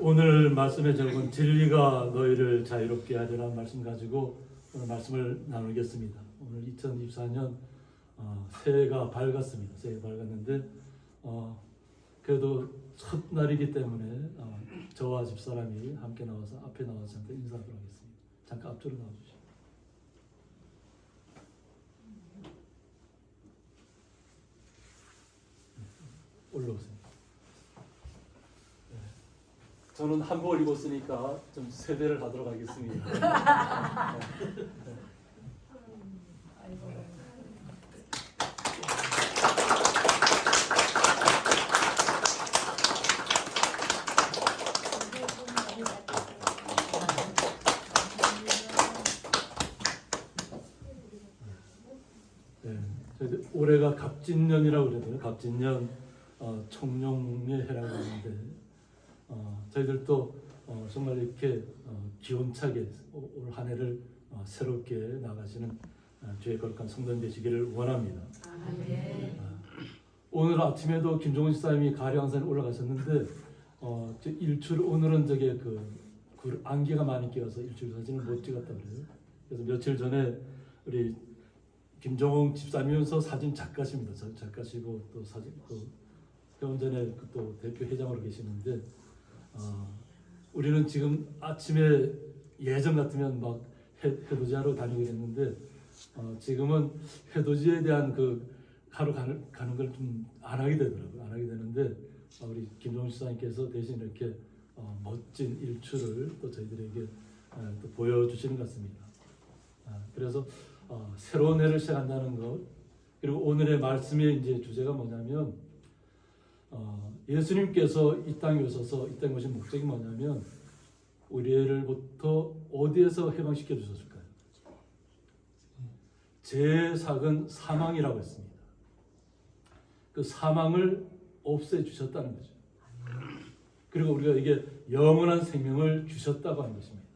오늘 말씀에 적은 진리가 너희를 자유롭게 하리라는 말씀 가지고 오늘 말씀을 나누겠습니다. 오늘 2024년 새해가 밝았습니다. 새해가 밝았는데 그래도 첫날이기 때문에 저와 집사람이 함께 나와서 앞에 나와서 잠깐 인사하도록 하겠습니다. 잠깐 앞쪽으로 나와주시죠. 올라오세요. 저는 한복을 입었으니까 좀 세배를 하도록 하겠습니다. 올해가 갑진년이라고 그러더라고요. 갑진년 청룡의 해라고 하는데 저희들도 정말 이렇게 기온차게 올 한 해를 새롭게 나가시는 주의 거룩한 성도님 되시기를 원합니다. 오늘 아침에도 김종훈 집사님이 가량산에 올라가셨는데 일출 오늘은 저게 그 안개가 많이 끼어서 일출 사진을 못 찍었다 그래요. 그래서 며칠 전에 우리 김종훈 집사님이면서 사진 작가십니다. 작가시고 또 사진 병원 전에 또 대표 회장으로 계시는데 우리는 지금 아침에 예전 같으면 막 해돋이하러 다니고 있는데 지금은 해돋이에 대한 하러 가는 걸 좀 안 하게 되더라고요. 안 하게 되는데 우리 김종훈 시사님께서 대신 이렇게 멋진 일출을 또 저희들에게 또 보여주시는 것 같습니다. 그래서 새로운 해를 시작한다는 것, 그리고 오늘의 말씀의 이제 주제가 뭐냐면 예수님께서 이 땅에 오셔서 이 땅에 오신 목적이 뭐냐면 우리를부터 어디에서 해방시켜 주셨을까요? 제삭은 사망이라고 했습니다. 그 사망을 없애 주셨다는 거죠. 그리고 우리가 이게 영원한 생명을 주셨다고 하는 것입니다.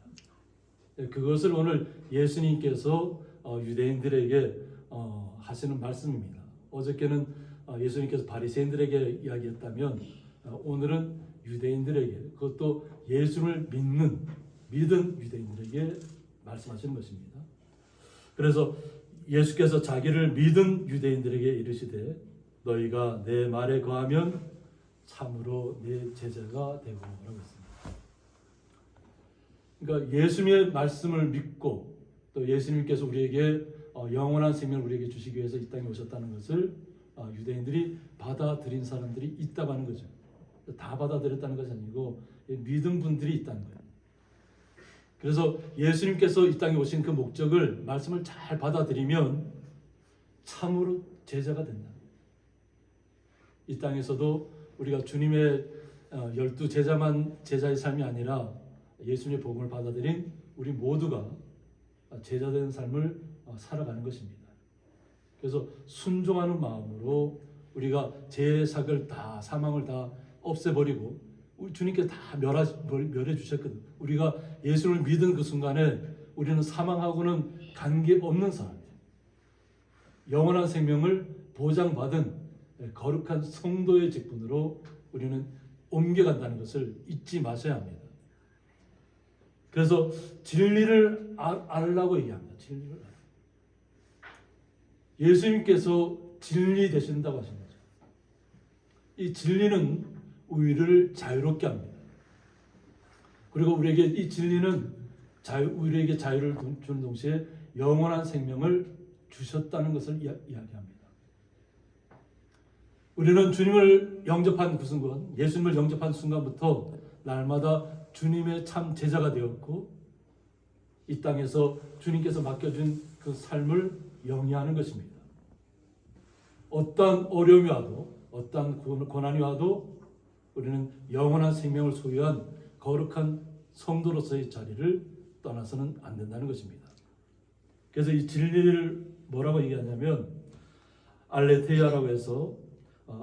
그것을 오늘 예수님께서 유대인들에게 하시는 말씀입니다. 어저께는 예수님께서 바리새인들에게 이야기했다면 오늘은 유대인들에게, 그것도 예수를 믿은 유대인들에게 말씀하시는 것입니다. 그래서 예수께서 자기를 믿은 유대인들에게 이르시되 너희가 내 말에 거하면 참으로 내 제자가 되고 라고 했습니다. 그러니까 예수님의 말씀을 믿고 또 예수님께서 우리에게 영원한 생명을 우리에게 주시기 위해서 이 땅에 오셨다는 것을 유대인들이 받아들인 사람들이 있다고 하는 거죠. 다 받아들였다는 것이 아니고 믿은 분들이 있다는 거예요. 그래서 예수님께서 이 땅에 오신 그 목적을, 말씀을 잘 받아들이면 참으로 제자가 된다. 이 땅에서도 우리가 주님의 12제자만 제자의 삶이 아니라 예수님의 복음을 받아들인 우리 모두가 제자된 삶을 살아가는 것입니다. 그래서 순종하는 마음으로 우리가 제삭을 다, 사망을 다 없애버리고 우리 주님께서 다 멸해 주셨거든. 우리가 예수를 믿은 그 순간에 우리는 사망하고는 관계없는 사람이에요. 영원한 생명을 보장받은 거룩한 성도의 직분으로 우리는 옮겨간다는 것을 잊지 마셔야 합니다. 그래서 진리를 알라고 얘기합니다. 진리를 알라. 예수님께서 진리 되신다고 하신 거죠. 이 진리는 우리를 자유롭게 합니다. 그리고 우리에게 이 진리는 우리에게 자유를 주는 동시에 영원한 생명을 주셨다는 것을 이야기합니다. 우리는 주님을 영접한 그 순간, 예수님을 영접한 순간부터 날마다 주님의 참 제자가 되었고 이 땅에서 주님께서 맡겨준 그 삶을 영위하는 것입니다. 어떤 어려움이 와도, 어떤 고난이 와도 우리는 영원한 생명을 소유한 거룩한 성도로서의 자리를 떠나서는 안 된다는 것입니다. 그래서 이 진리를 뭐라고 얘기하냐면 알레테이아라고 해서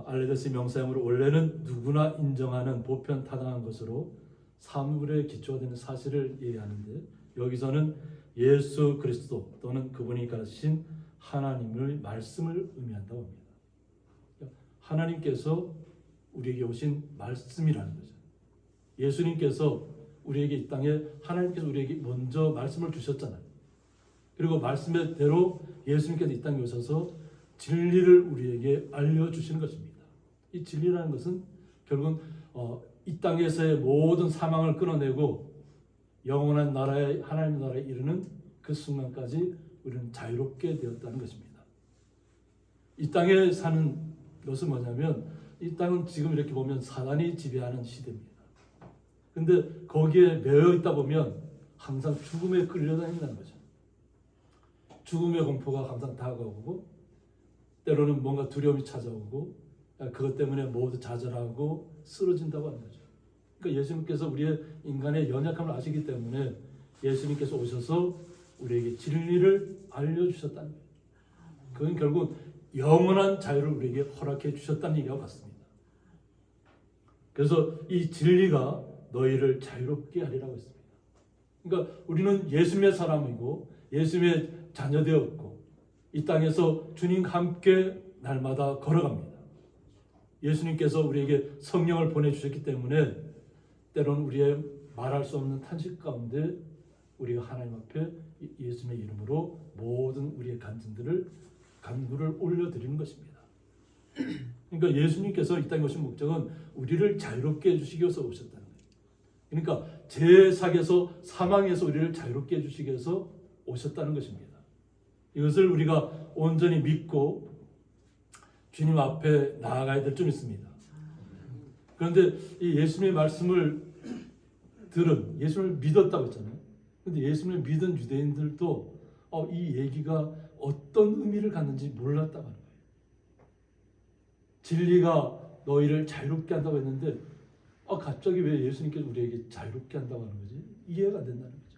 알레데스 명사형으로 원래는 누구나 인정하는 보편 타당한 것으로 사물의 기초가 되는 사실을 얘기하는데 여기서는 예수 그리스도 또는 그분이 가르치신 하나님의 말씀을 의미한다고 합니다. 하나님께서 우리에게 오신 말씀이라는 거죠. 예수님께서 우리에게 이 땅에 하나님께서 우리에게 먼저 말씀을 주셨잖아요. 그리고 말씀대로 예수님께서 이 땅에 오셔서 진리를 우리에게 알려주시는 것입니다. 이 진리라는 것은 결국은 이 땅에서의 모든 사망을 끊어내고 영원한 나라에 하나님 나라에 이르는 그 순간까지 우리는 자유롭게 되었다는 것입니다. 이 땅에 사는 것은 뭐냐면 이 땅은 지금 이렇게 보면 사단이 지배하는 시대입니다. 근데 거기에 매여 있다 보면 항상 죽음에 끌려다닌다는 거죠. 죽음의 공포가 항상 다가오고 때로는 뭔가 두려움이 찾아오고 그것 때문에 모두 좌절하고 쓰러진다고 하는 거죠. 그러니까 예수님께서 우리의 인간의 연약함을 아시기 때문에 예수님께서 오셔서 우리에게 진리를 알려주셨다는 거예요. 그건 결국 영원한 자유를 우리에게 허락해 주셨다는 얘기와 같습니다. 그래서 이 진리가 너희를 자유롭게 하리라고 했습니다. 그러니까 우리는 예수님의 사람이고 예수님의 자녀되었고 이 땅에서 주님과 함께 날마다 걸어갑니다. 예수님께서 우리에게 성령을 보내주셨기 때문에 때로는 우리의 말할 수 없는 탄식 가운데 우리가 하나님 앞에 예수님의 이름으로 모든 우리의 간구를 올려드리는 것입니다. 그러니까 예수님께서 이 땅에 오신 목적은 우리를 자유롭게 해주시기 위해서 오셨다는 거예요. 그러니까 죄삭에서 사망에서 우리를 자유롭게 해주시기 위해서 오셨다는 것입니다. 이것을 우리가 온전히 믿고 주님 앞에 나아가야 될 점 있습니다. 그런데 이 예수님의 말씀을 들은 예수님을 믿었다고 했잖아요. 그런데 예수님을 믿은 유대인들도 이 얘기가 어떤 의미를 갖는지 몰랐다고 하는 거예요. 진리가 너희를 자유롭게 한다고 했는데 갑자기 왜 예수님께서 우리에게 자유롭게 한다고 하는 거지? 이해가 안 된다는 거죠.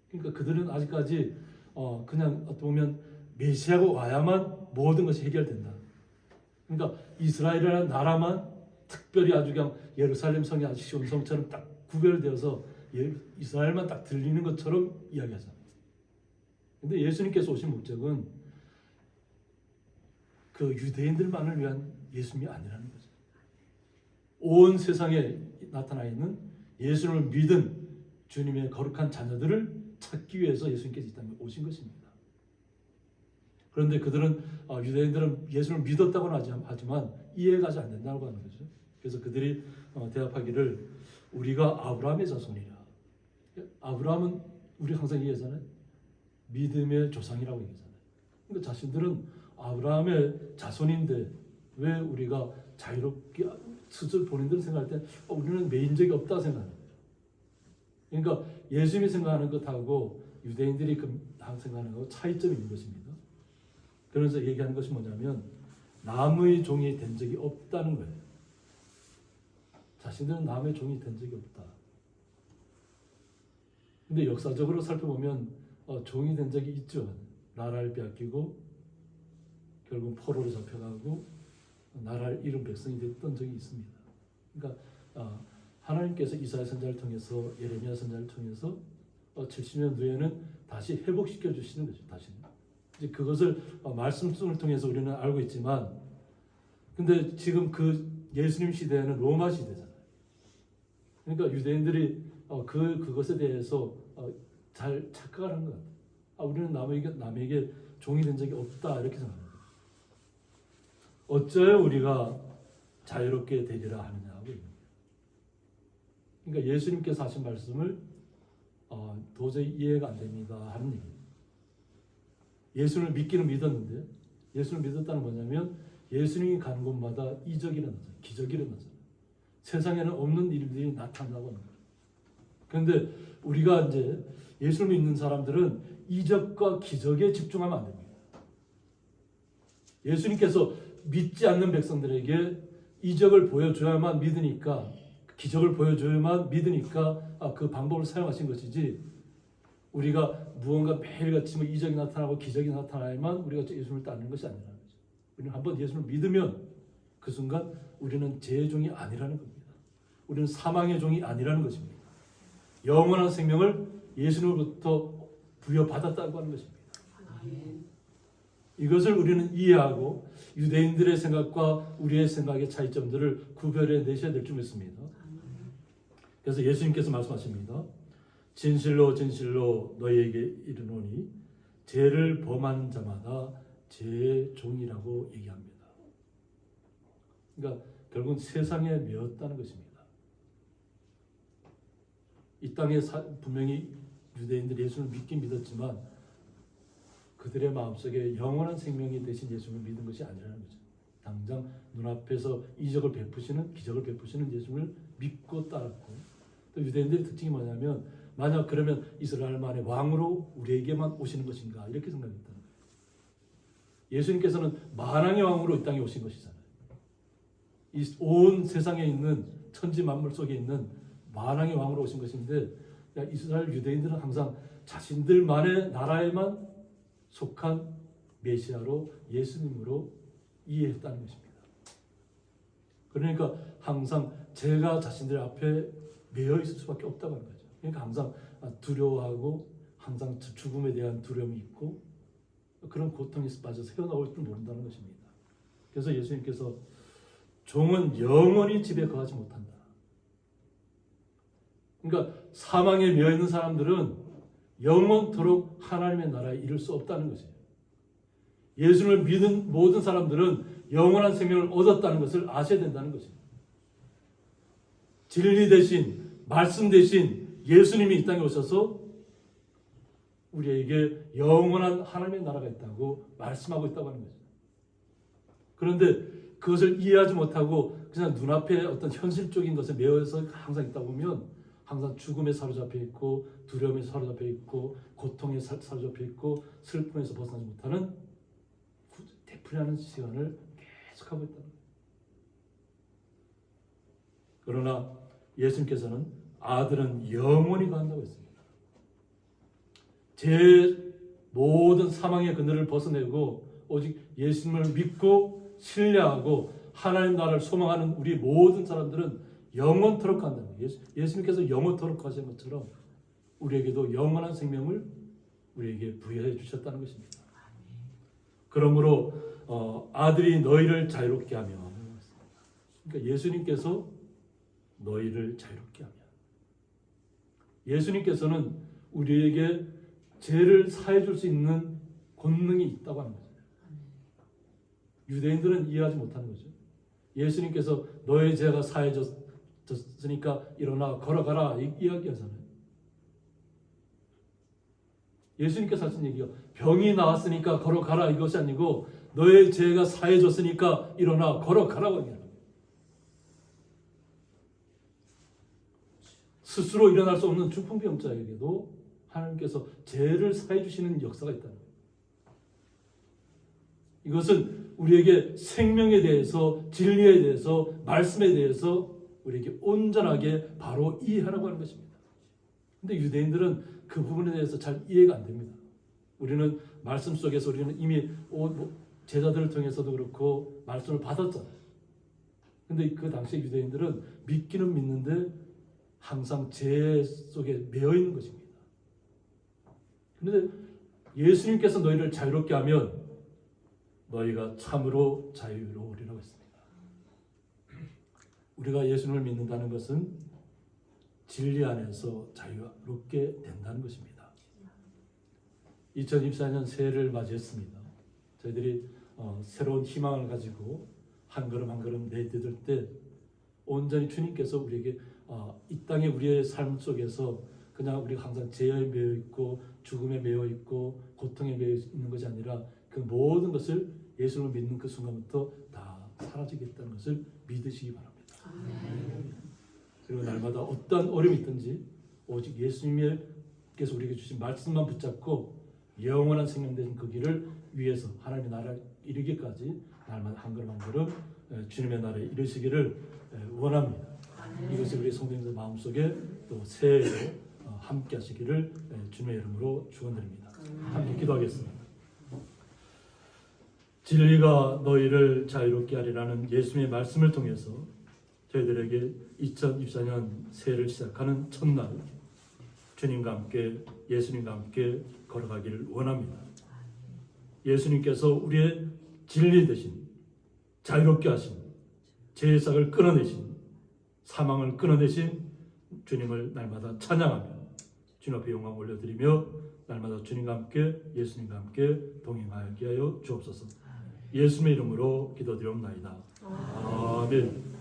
그러니까 그들은 아직까지 그냥 어떻게 보면 메시아가 와야만 모든 것이 해결된다. 그러니까 이스라엘이라는 나라만 특별히 아주 그냥 예루살렘 성이 아주 시온 성처럼 딱 구별되어서 이스라엘만 딱 들리는 것처럼 이야기하잖아요. 그런데 예수님께서 오신 목적은 그 유대인들만을 위한 예수님이 아니라는 거죠. 온 세상에 나타나 있는 예수님을 믿은 주님의 거룩한 자녀들을 찾기 위해서 예수님께서 이 땅에 오신 것입니다. 그런데 그들은 유대인들은 예수님을 믿었다고는 하지만 이해가 잘 안 된다고 하는 거죠. 그래서 그들이 대답하기를 우리가 아브라함의 자손이라. 아브라함은 우리 항상 얘기하잖아요. 믿음의 조상이라고 얘기하잖아요. 그러니까 자신들은 아브라함의 자손인데 왜 우리가 자유롭게 스스로 본인들 생각할 때 우리는 매인 적이 없다 생각하는 거예요. 그러니까 예수님이 생각하는 것하고 유대인들이 생각하는 것하고 차이점이 있는 것입니다. 그래서 얘기하는 것이 뭐냐면 남의 종이 된 적이 없다는 거예요. 자신들은 남의 종이 된 적이 없다. 근데 역사적으로 살펴보면 종이 된 적이 있죠. 나라를 빼앗기고 결국 포로로 잡혀가고 나라를 잃은 백성이 됐던 적이 있습니다. 그러니까 하나님께서 이사야 선지자를 통해서 예레미야 선지자를 통해서 70년 후에는 다시 회복시켜 주시는 거죠. 다시 이제 그것을 말씀을 통해서 우리는 알고 있지만, 근데 지금 그 예수님 시대에는 로마 시대잖아요. 그러니까 유대인들이 그것에 대해서 잘 착각을 한 것 같아요. 우리는 남에게 종이 된 적이 없다 이렇게 생각합니다. 어쩌여 우리가 자유롭게 되리라 하느냐고 얘기합니다. 그러니까 예수님께서 하신 말씀을 도저히 이해가 안 됩니다 하는 얘기입니다. 예수를 믿기는 믿었는데 예수를 믿었다는 뭐냐면 예수님이 가는 곳마다 이적이 일어나잖아요. 기적이 일어나잖아요. 세상에는 없는 일들이 나타나고 하는 거예요. 그런데 우리가 이제 예수를 믿는 사람들은 이적과 기적에 집중하면 안 됩니다. 예수님께서 믿지 않는 백성들에게 이적을 보여줘야만 믿으니까, 기적을 보여줘야만 믿으니까 그 방법을 사용하신 것이지, 우리가 무언가 매일같이 이적이 나타나고 기적이 나타나야만 우리가 예수님을 따르는 것이 아니라는 거죠. 우리는 한번 예수를 믿으면 그 순간 우리는 죄의 종이 아니라는 겁니다. 우리는 사망의 종이 아니라는 것입니다. 영원한 생명을 예수님으로부터 부여받았다고 하는 것입니다. 이것을 우리는 이해하고 유대인들의 생각과 우리의 생각의 차이점들을 구별해 내셔야 될 줄 믿습니다. 그래서 예수님께서 말씀하십니다. 진실로 진실로 너희에게 이르노니 죄를 범하는 자마다 죄의 종이라고 얘기합니다. 그러니까 결국은 세상에 매였다는 것입니다. 이 땅에 분명히 유대인들이 예수를 믿긴 믿었지만 그들의 마음속에 영원한 생명이 되신 예수를 믿은 것이 아니라는 거죠. 당장 눈앞에서 이적을 베푸시는, 기적을 베푸시는 예수를 믿고 따랐고, 또 유대인들의 특징이 뭐냐면 만약 그러면 이스라엘만의 왕으로 우리에게만 오시는 것인가 이렇게 생각했다는 거예요. 예수님께서는 만왕의 왕으로 이 땅에 오신 것이잖아요. 이 온 세상에 있는 천지 만물 속에 있는 만왕의 왕으로 오신 것인데, 이스라엘 유대인들은 항상 자신들만의 나라에만 속한 메시아로 예수님으로 이해했다는 것입니다. 그러니까 항상 죄가 자신들 앞에 매여 있을 수밖에 없다고 하는 거죠. 그러니까 항상 두려워하고 항상 죽음에 대한 두려움이 있고 그런 고통에 빠져서 헤어나올 줄 모른다는 것입니다. 그래서 예수님께서 종은 영원히 집에 거하지 못한다. 그러니까 사망에 매여 있는 사람들은 영원토록 하나님의 나라에 이를 수 없다는 것이에요. 예수를 믿은 모든 사람들은 영원한 생명을 얻었다는 것을 아셔야 된다는 것입니다. 진리 대신, 말씀 대신 예수님이 이 땅에 오셔서 우리에게 영원한 하나님의 나라가 있다고 말씀하고 있다고 하는 거죠. 그런데 그것을 이해하지 못하고 그냥 눈앞에 어떤 현실적인 것에 매여서 항상 있다 보면 항상 죽음에 사로잡혀 있고 두려움에 사로잡혀 있고 고통에 사로잡혀 있고 슬픔에서 벗어나지 못하는 되풀이하는 시간을 계속하고 있다는 거예요. 그러나 예수님께서는 아들은 영원히 간다고 했습니다. 제 모든 사망의 그늘을 벗어내고 오직 예수님을 믿고 신뢰하고 하나님 나라를 소망하는 우리 모든 사람들은 영원토록 간다는 거예요. 예수님께서 영원토록 가신 것처럼 우리에게도 영원한 생명을 우리에게 부여해 주셨다는 것입니다. 그러므로 아들이 너희를 자유롭게 하며, 그러니까 예수님께서 너희를 자유롭게 하며, 예수님께서는 우리에게 죄를 사해 줄 수 있는 권능이 있다고 하는 거죠. 유대인들은 이해하지 못하는 거죠. 예수님께서 너의 죄가 사해졌으니까 일어나 걸어가라 이야기하잖아요. 예수님께서 하신 얘기가 병이 나았으니까 걸어가라 이것이 아니고 너의 죄가 사해졌으니까 일어나 걸어가라고 얘기합니다. 스스로 일어날 수 없는 중풍병자에게도 하나님께서 죄를 사해 주시는 역사가 있다는 거예요. 이것은 우리에게 생명에 대해서, 진리에 대해서, 말씀에 대해서 우리에게 온전하게 바로 이해하라고 하는 것입니다. 그런데 유대인들은 그 부분에 대해서 잘 이해가 안 됩니다. 우리는 말씀 속에서 우리는 이미 제자들을 통해서도 그렇고 말씀을 받았잖아요. 그런데 그 당시에 유대인들은 믿기는 믿는데 항상 죄 속에 매여 있는 것입니다. 그런데 예수님께서 너희를 자유롭게 하면 너희가 참으로 자유로우리라고 했습니다. 우리가 예수님을 믿는다는 것은 진리 안에서 자유롭게 된다는 것입니다. 2024년 새해를 맞이했습니다. 저희들이 새로운 희망을 가지고 한 걸음 한 걸음 내디딜 때 온전히 주님께서 우리에게 이 땅의 우리의 삶 속에서 그냥 우리가 항상 죄에 매여 있고 죽음에 매여 있고 고통에 매여 있는 것이 아니라 그 모든 것을 예수를 믿는 그 순간부터 다 사라지겠다는 것을 믿으시기 바랍니다. 그리고 날마다 어떠한 어려움이 있든지 오직 예수님께서 우리에게 주신 말씀만 붙잡고 영원한 생명 되신 그 길을 위해서 하나님의 나라에 이르기까지 날마다 한 걸음 한 걸음 주님의 나라에 이르시기를 원합니다. 이것이 우리 성도님들 마음속에 또 새해에 함께 하시기를 주님의 이름으로 축원드립니다. 함께 기도하겠습니다. 진리가 너희를 자유롭게 하리라는 예수님의 말씀을 통해서 저희들에게 2024년 새해를 시작하는 첫날 주님과 함께 예수님과 함께 걸어가기를 원합니다. 예수님께서 우리의 진리 되신 자유롭게 하신 죄의 삭을 끊어내신 사망을 끊어내신 주님을 날마다 찬양하며 주님 앞에 영광 올려드리며 날마다 주님과 함께 예수님과 함께 동행하게 하여 주옵소서. 예수님의 이름으로 기도드리옵나이다. 아멘.